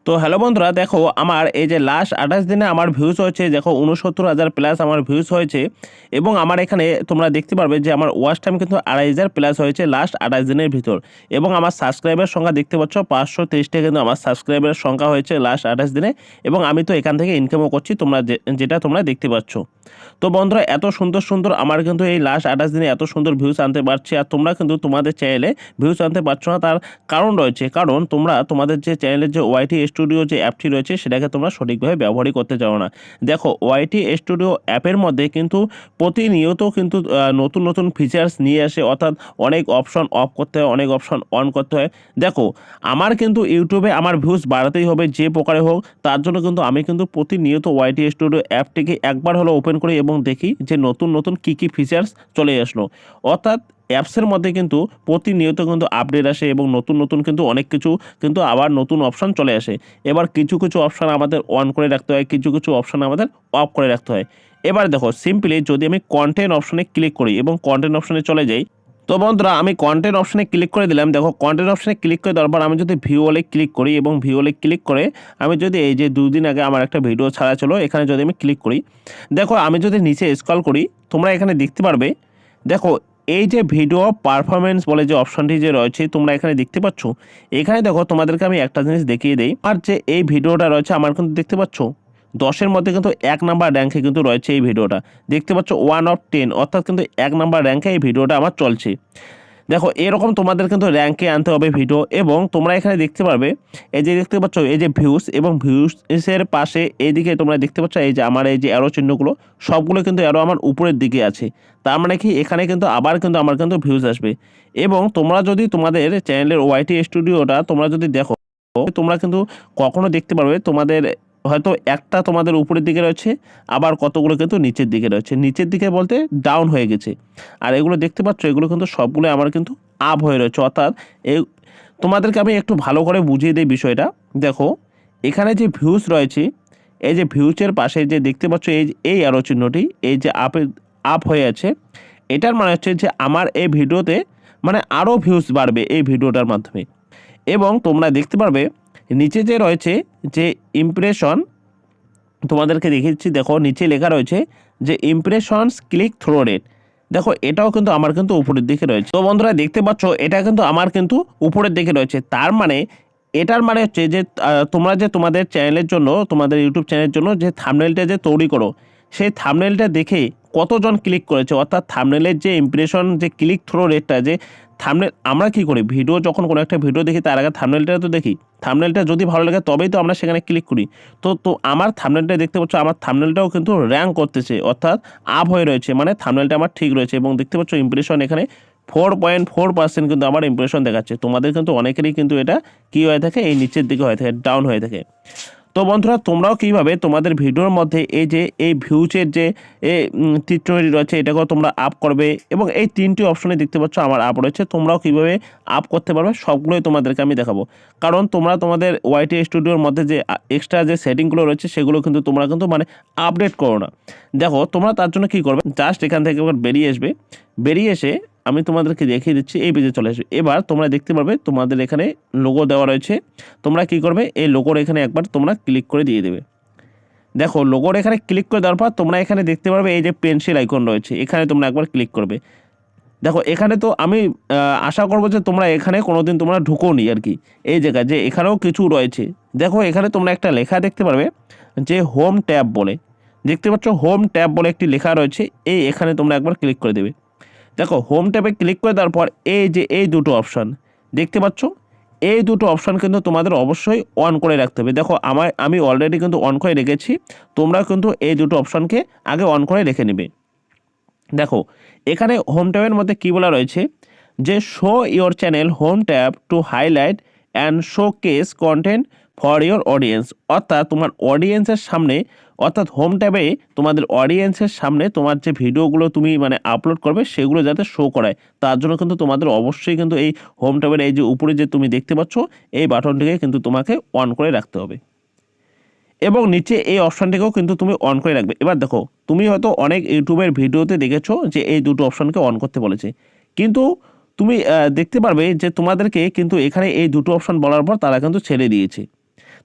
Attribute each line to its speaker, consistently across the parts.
Speaker 1: তো হ্যালো বন্ধুরা, দেখো আমার এই যে লাস্ট 28 দিনে আমার ভিউজ হয়েছে, দেখো 69,000 প্লাস আমার ভিউজ হয়েছে। এবং আমার এখানে তোমরা দেখতে পারবে যে আমার ওয়াচ টাইম কিন্তু 2,500 প্লাস হয়েছে লাস্ট 28 দিনের ভিতর। এবং আমার সাবস্ক্রাইবার সংখ্যা দেখতে পাচ্ছ 523টা কিন্তু আমার সাবস্ক্রাইবারের সংখ্যা হয়েছে লাস্ট 28 দিনে। এবং আমি তো এখান থেকে ইনকামও করছি, তোমরা যেটা তোমরা দেখতে পাচ্ছ। তো বন্ধুরা, এত সুন্দর সুন্দর আমার কিন্তু এই লাস্ট 28 দিনে এত সুন্দর ভিউজ আনতে পারছি, আর তোমরা কিন্তু তোমাদের চ্যানেলে ভিউজ আনতে পারছো না। তার কারণ রয়েছে, কারণ তোমরা তোমাদের যে চ্যানেলের যে ওয়াইটি স্টুডিও যে অ্যাপটি রয়েছে সেটাকে তোমরা সঠিকভাবে ব্যবহারই করতে চাও না। দেখো, ওয়াইটি স্টুডিও অ্যাপের মধ্যে কিন্তু প্রতিনিয়ত কিন্তু নতুন নতুন ফিচার্স নিয়ে আসে, অর্থাৎ অনেক অপশন অফ করতে হয়, অনেক অপশন অন করতে হয়। দেখো, আমার কিন্তু ইউটিউবে আমার ভিউজ বাড়াতেই হবে যে প্রকারে হোক, তার জন্য কিন্তু আমি কিন্তু প্রতিনিয়ত ওয়াইটি স্টুডিও অ্যাপটিকে একবার হলো ওপেন করি এবং দেখি যে নতুন নতুন কী কী ফিচার্স চলে আসলো। অর্থাৎ অ্যাপসের মধ্যে কিন্তু প্রতিনিয়ত কিন্তু আপডেট আসে এবং নতুন নতুন কিন্তু অনেক কিছু কিন্তু আবার নতুন অপশান চলে আসে। এবার কিছু কিছু অপশান আমাদের অন করে রাখতে হয়, কিছু কিছু অপশান আমাদের অফ করে রাখতে হয়। এবার দেখো, সিম্পলি যদি আমি কন্টেন্ট অপশানে ক্লিক করি এবং কন্টেন্ট অপশানে চলে যাই, তো বন্ধুরা আমি কন্টেন্ট অপশানে ক্লিক করে দিলাম। দেখো, কন্টেন্ট অপশানে ক্লিক করে দেওয়ার পর আমি যদি ভিউ অলে ক্লিক করি এবং ভিউ অলে ক্লিক করে আমি যদি এই যে 2 দিন আগে আমার একটা ভিডিও ছাড়া ছিল, এখানে যদি আমি ক্লিক করি, দেখো আমি যদি নিচে স্ক্রল করি, তোমরা এখানে দেখতে পারবে। দেখো, এই যে ভিডিও পারফরমেন্স বলে যে অপশনটি যে রয়েছে তোমরা এখানে দেখতে পাচ্ছ। এখানে দেখো, তোমাদেরকে আমি একটা জিনিস দেখিয়ে দিই। আর যে এই ভিডিওটা রয়েছে আমার কিন্তু দেখতে পাচ্ছ 10-এর মধ্যে কিন্তু 1 নাম্বার র্যাঙ্কে কিন্তু রয়েছে এই ভিডিওটা। দেখতে পাচ্ছ 1 অফ 10, অর্থাৎ কিন্তু 1 নাম্বার র্যাঙ্কে এই ভিডিওটা আমার চলছে। দেখো, এরকম তোমাদের কিন্তু র্যাঙ্কে আনতে হবে ভিডিও। এবং তোমরা এখানে দেখতে পারবে, এই যে দেখতে পাচ্ছ এই যে ভিউস, এবং ভিউসের পাশে এইদিকে তোমরা দেখতে পাচ্ছ এই যে আমার এই যে অ্যারো চিহ্নগুলো সবগুলো কিন্তু অ্যারো আমার উপরের দিকে আছে। তার মানে কি, এখানে কিন্তু আবার কিন্তু আমার কিন্তু ভিউজ আসবে। এবং তোমরা যদি তোমাদের চ্যানেলের ওয়াইটি স্টুডিওটা তোমরা যদি দেখো, তোমরা কিন্তু কখনো দেখতে পারবে তোমাদের হয়তো একটা তোমাদের উপরের দিকে রয়েছে, আবার কতগুলো কিন্তু নিচের দিকে রয়েছে। নিচের দিকে বলতে ডাউন হয়ে গেছে। আর এগুলো দেখতে পাচ্ছ, এগুলো কিন্তু সবগুলো আমার কিন্তু আপ হয়ে রয়েছে। অর্থাৎ এই তোমাদেরকে আমি একটু ভালো করে বুঝিয়ে দিই বিষয়টা। দেখো, এখানে যে ভিউজ রয়েছে, এই যে ভিউজের পাশে যে দেখতে পাচ্ছ এই অ্যারো চিহ্নটি, এই যে আপ হয়ে আছে, এটার মানে হচ্ছে যে আমার এই ভিডিওতে মানে আরও ভিউজ বাড়বে এই ভিডিওটার মাধ্যমে। এবং তোমরা দেখতে পারবে নিচে যে রয়েছে যে ইমপ্রেশন, তোমাদেরকে দেখিয়েছি। দেখো, নিচে লেখা রয়েছে যে ইমপ্রেশনস ক্লিক থ্রু রেট। দেখো, এটাও কিন্তু আমার কিন্তু উপরের দিকে রয়েছে। তো বন্ধুরা দেখতে পাচ্ছ, এটা কিন্তু আমার কিন্তু উপরের দিকে রয়েছে। তার মানে এটার মানে হচ্ছে যে তোমরা যে তোমাদের চ্যানেলের জন্য, তোমাদের ইউটিউব চ্যানেলের জন্য যে থাম্বনেলটা যে তৈরি করো, সেই থাম্বনেলটা দেখে কতজন ক্লিক করেছে, অর্থাৎ থাম্বনেলের যে ইমপ্রেশন যে ক্লিক থ্রু রেটটা, যে থাম্বনেল আমরা কী করি, ভিডিও যখন কোনো একটা ভিডিও দেখি তার আগে থাম্বনেলটা তো দেখি। থাম্বনেলটা যদি ভালো লাগে তবেই তো আমরা সেখানে ক্লিক করি। তো আমার থাম্বনেলটা দেখতে পাচ্ছ, আমার থাম্বনেলটাও কিন্তু র্যাঙ্ক করতেছে, অর্থাৎ আপ হয়ে রয়েছে, মানে থাম্বনেলটা আমার ঠিক রয়েছে। এবং দেখতে পাচ্ছ ইমপ্রেশন এখানে 4.4% কিন্তু আমার ইমপ্রেশন দেখাচ্ছে। তোমাদের কিন্তু অনেকেরই কিন্তু এটা কী হয়ে থাকে, এই নিচের দিকে হয়ে থাকে, ডাউন হয়ে থাকে। তো বন্ধুরা, তোমরাও কীভাবে তোমাদের ভিডিওর মধ্যে এই যে এই ভিউজের যে টিউটোরিয়াল রয়েছে এটাকেও তোমরা আপ করবে। এবং এই 3টি অপশনে দেখতে পাচ্ছ আমার আপ রয়েছে, তোমরাও কীভাবে আপ করতে পারবে সবগুলোই তোমাদেরকে আমি দেখাবো। কারণ তোমরা তোমাদের ওয়াইটি স্টুডিওর মধ্যে যে এক্সট্রা যে সেটিংগুলো রয়েছে সেগুলো কিন্তু তোমরা কিন্তু মানে আপডেট করো না। দেখো, তোমরা তার জন্য কী করবে, জাস্ট এখান থেকে একবার বেরিয়ে আসবে। বেরিয়ে এসে আমি তোমাদেরকে দেখিয়ে দিচ্ছি, এই পেজে চলে আসবে। এবার তোমরা দেখতে পারবে তোমাদের এখানে লোগো দেওয়া রয়েছে। তোমরা কি করবে, এই লোগোর এখানে একবার তোমরা ক্লিক করে দিয়ে দেবে। দেখো, লোগোর এখানে ক্লিক করে দেওয়ার পর তোমরা এখানে দেখতে পারবে এই যে পেন্সিল আইকন রয়েছে, এখানে তোমরা একবার ক্লিক করবে। দেখো, এখানে তো আমি আশা করবো যে তোমরা এখানে কোনোদিন তোমরা ঢুকোনি আর কি, এই জায়গায় যে এখানেও কিছু রয়েছে। দেখো, এখানে তোমরা একটা লেখা দেখতে পারবে যে হোম ট্যাব বলে, দেখতে পাচ্ছ হোম ট্যাব বলে একটি লেখা রয়েছে, এখানে তোমরা একবার ক্লিক করে দেবে। দেখো, হোম ট্যাবে ক্লিক করে দেওয়ার পর এই যে এই দুটো অপশান দেখতে পাচ্ছ, এই দুটো অপশান কিন্তু তোমাদের অবশ্যই অন করে রাখতে হবে। দেখো, আমি অলরেডি কিন্তু অন করে রেখেছি, তোমরা কিন্তু এই দুটো অপশানকে আগে অন করে রেখে নেবে। দেখো, এখানে হোম ট্যাবের মধ্যে কী বলা রয়েছে যে show your channel home tab to highlight and show case content for your audience. অর্থাৎ তোমার অডিয়েন্সের সামনে, অর্থাৎ হোম ট্যাবে তোমাদের অডিয়েন্সের সামনে তোমার যে ভিডিওগুলো তুমি মানে আপলোড করবে সেগুলো যাতে শো করায়, তার জন্য কিন্তু তোমাদের অবশ্যই কিন্তু এই হোম ট্যাবের এই যে উপরে যে তুমি দেখতে পাচ্ছ এই বাটনটিকে কিন্তু তোমাকে অন করে রাখতে হবে। এবং নিচে এই অপশানটিকেও কিন্তু তুমি অন করে রাখবে। এবার দেখো, তুমি হয়তো অনেক ইউটিউবের ভিডিওতে দেখেছো যে এই দুটো অপশানকে অন করতে বলেছে, কিন্তু তুমি দেখতে পারবে যে তোমাদেরকে কিন্তু এখানে এই দুটো অপশান বলার পর তারা কিন্তু ছেড়ে দিয়েছে।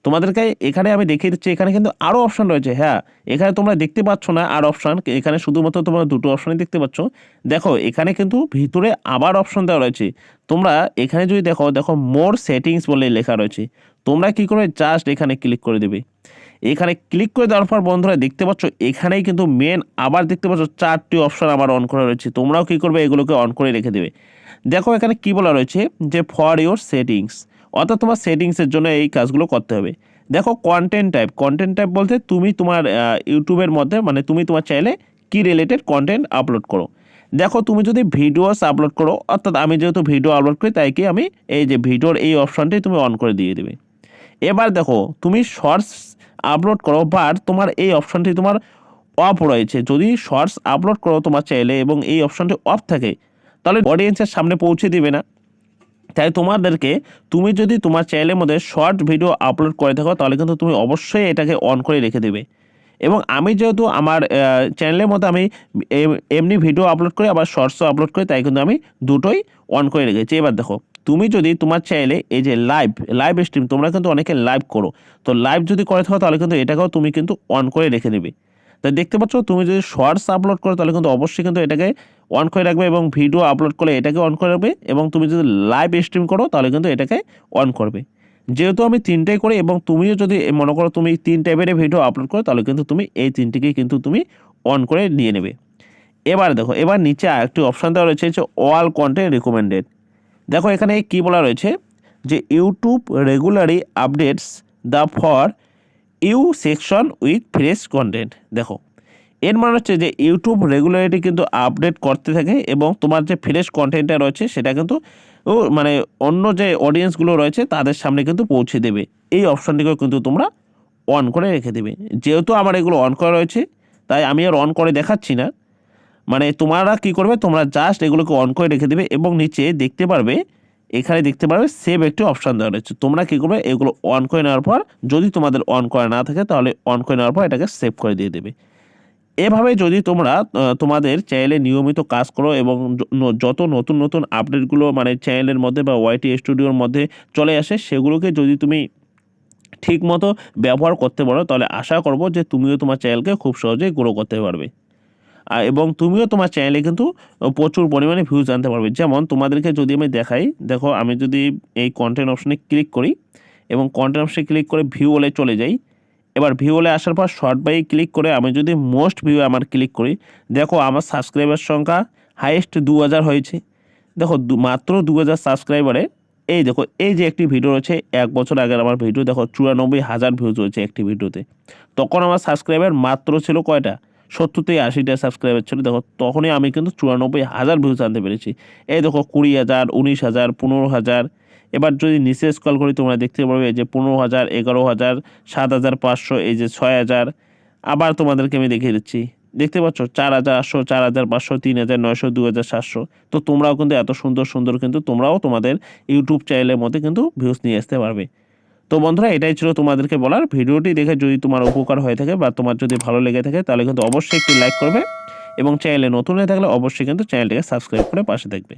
Speaker 1: তোমাদেরকে এখানে আমি দেখিয়ে দিচ্ছি, এখানে কিন্তু আরও অপশান রয়েছে। হ্যাঁ, এখানে তোমরা দেখতে পাচ্ছ না আর অপশান, এখানে শুধুমাত্র তোমরা দুটো অপশানই দেখতে পাচ্ছ। দেখো এখানে কিন্তু ভিতরে আবার অপশান দেওয়া রয়েছে। তোমরা এখানে যদি দেখো মোর সেটিংস বলে লেখা রয়েছে। তোমরা কি করবে, জাস্ট এখানে ক্লিক করে দেবে। এখানে ক্লিক করে দেওয়ার পর বন্ধুরা দেখতে পাচ্ছ এখানেই কিন্তু মেন আবার দেখতে পাচ্ছ 4টি অপশান আবার অন করা রয়েছে। তোমরাও কি করবে, এগুলোকে অন করে রেখে দেবে। দেখো এখানে কি বলা রয়েছে যে ফর ইওর সেটিংস, অর্থাৎ তোমার সেটিংসের জন্য এই কাজগুলো করতে হবে। দেখো কন্টেন্ট টাইপ বলতে তুমি তোমার ইউটিউবের মধ্যে মানে তুমি তোমার চাইলে কি রিলেটেড কন্টেন্ট আপলোড করো। দেখো তুমি যদি ভিডিওস আপলোড করো, অর্থাৎ আমি যেহেতু ভিডিও আপলোড করি তাই কি আমি এই যে ভিডিওর এই অপশানটি তুমি অন করে দিয়ে দেবে। এবার দেখো তুমি শর্টস আপলোড করো, বাট তোমার এই অপশানটি তোমার অফ রয়েছে। যদি শর্টস আপলোড করো তোমার চাইলে এবং এই অপশানটি অফ থাকে, তাহলে অডিয়েন্সের সামনে পৌঁছে দিবে না। তাই তোমাদেরকে, তুমি যদি তোমার চ্যানেলের মধ্যে শর্ট ভিডিও আপলোড করে থাকো তাহলে কিন্তু তুমি অবশ্যই এটাকে অন করে রেখে দেবে। এবং আমি যেহেতু আমার চ্যানেলের মধ্যে আমি এমনি ভিডিও আপলোড করি আবার শর্টসও আপলোড করি, তাই কিন্তু আমি দুটোই অন করে রেখেছি। এবার দেখো তুমি যদি তোমার চ্যানেলে এই যে লাইভ স্ট্রিম, তোমরা কিন্তু অনেকে লাইভ করো, তো লাইভ যদি করে থাকো তাহলে কিন্তু এটাকেও তুমি কিন্তু অন করে রেখে নেবে। তাই দেখতে পাচ্ছ তুমি যদি শর্টস আপলোড করো তাহলে কিন্তু অবশ্যই কিন্তু এটাকে অন করে রাখবে, এবং ভিডিও আপলোড করলে এটাকে অন করে রাখবে, এবং তুমি যদি লাইভ স্ট্রিম করো তাহলে কিন্তু এটাকে অন করবে। যেহেতু আমি তিনটাই করি, এবং তুমিও যদি মনে করো তুমি 3 টাইপের ভিডিও আপলোড করো তাহলে কিন্তু তুমি এই তিনটিকেই কিন্তু তুমি অন করে নিয়ে নেবে। এবার দেখো, এবার নিচে আরেকটি অপশান দেওয়া রয়েছে যে অল কন্টেন্ট রিকমেন্ডেড। দেখো এখানে কি বলা রয়েছে যে YouTube regularly updates the for you section with fresh content. দেখো এর মানে হচ্ছে যে ইউটিউব রেগুলারিটি কিন্তু আপডেট করতে থাকে, এবং তোমার যে ফ্রেশ কন্টেন্টটা রয়েছে সেটা কিন্তু মানে অন্য যে অডিয়েন্সগুলো রয়েছে তাদের সামনে কিন্তু পৌঁছে দেবে। এই অপশানটিকেও কিন্তু তোমরা অন করে রেখে দেবে। যেহেতু আমার এগুলো অন করা রয়েছে তাই আমি আর অন করে দেখাচ্ছি না। মানে তোমরা কি করবে, তোমরা জাস্ট এগুলোকে অন করে রেখে দেবে, এবং নিচে দেখতে পারবে, এখানে দেখতে পারবে সেভ একটি অপশান দেওয়া রয়েছে। তোমরা কী করবে, এগুলো অন করে নেওয়ার পর যদি তোমাদের অন করা না থাকে তাহলে অন করে নেওয়ার পর এটাকে সেভ করে দিয়ে দেবে। এভাবে যদি তোমরা তোমাদের চ্যানেলে নিয়মিত কাজ করো এবং যত নতুন আপডেটগুলো মানে চ্যানেলের মধ্যে বা ওয়াইটি স্টুডিওর মধ্যে চলে আসে সেগুলোকে যদি তুমি ঠিকমতো ব্যবহার করতে পারো, তাহলে আশা করব যে তুমিও তোমার চ্যানেলকে খুব সহজেই গ্রো করতে পারবে। এবং তুমিও তোমার চ্যানেলে কিন্তু প্রচুর পরিমাণে ভিউজ আনতে পারবে। যেমন তোমাদেরকে যদি আমি দেখাই, দেখো আমি যদি এই কন্টেন্ট অপশনে ক্লিক করি এবং কন্টেন্ট অপশনে ক্লিক করে ভিউ ওলে চলে যাই, এবার ভিউ ওলে আসার পর শর্ট বাই ক্লিক করে আমি যদি মোস্ট ভিউ আমার ক্লিক করি, দেখো আমার সাবস্ক্রাইবার সংখ্যা হাইয়েস্ট 2000 হয়েছে। দেখো মাত্র 2000 সাবস্ক্রাইবারে এই দেখো এই যে একটি ভিডিও রয়েছে 1 বছর আগের আমার ভিডিও, দেখো 94,000 ভিউজ হয়েছে একটি ভিডিওতে। তখন আমার সাবস্ক্রাইবার মাত্র ছিল কয়টা, 70 থেকে 80টা সাবস্ক্রাইবার ছিল। দেখো তখনই আমি কিন্তু 94,000 ভিউজ আনতে পেরেছি। এই দেখো 20,000, 19,000, 15,000। এবার যদি নিচে স্ক্রল করি তোমরা দেখতে পারবে যে 15,000, 11,000, 7,500, এই যে 6,000। আবার তোমাদেরকে আমি দেখিয়ে দিচ্ছি, দেখতে পাচ্ছ 4,800, 4,500, 3,900, 2,700। তো তোমরাও কিন্তু এত সুন্দর কিন্তু তোমরাও তোমাদের ইউটিউব চ্যানেলের মধ্যে কিন্তু ভিউজ নিয়ে আসতে পারবে। তো বন্ধুরা এটাই ছিল তোমাদেরকে বলার। ভিডিওটি দেখে যদি তোমার উপকার হয়ে থাকে বা তোমার যদি ভালো লেগে থাকে তাহলে কিন্তু অবশ্যই একটি লাইক করবে, এবং চ্যানেলে নতুন হয়ে থাকলে অবশ্যই কিন্তু চ্যানেলটিকে সাবস্ক্রাইব করে পাশে থাকবে।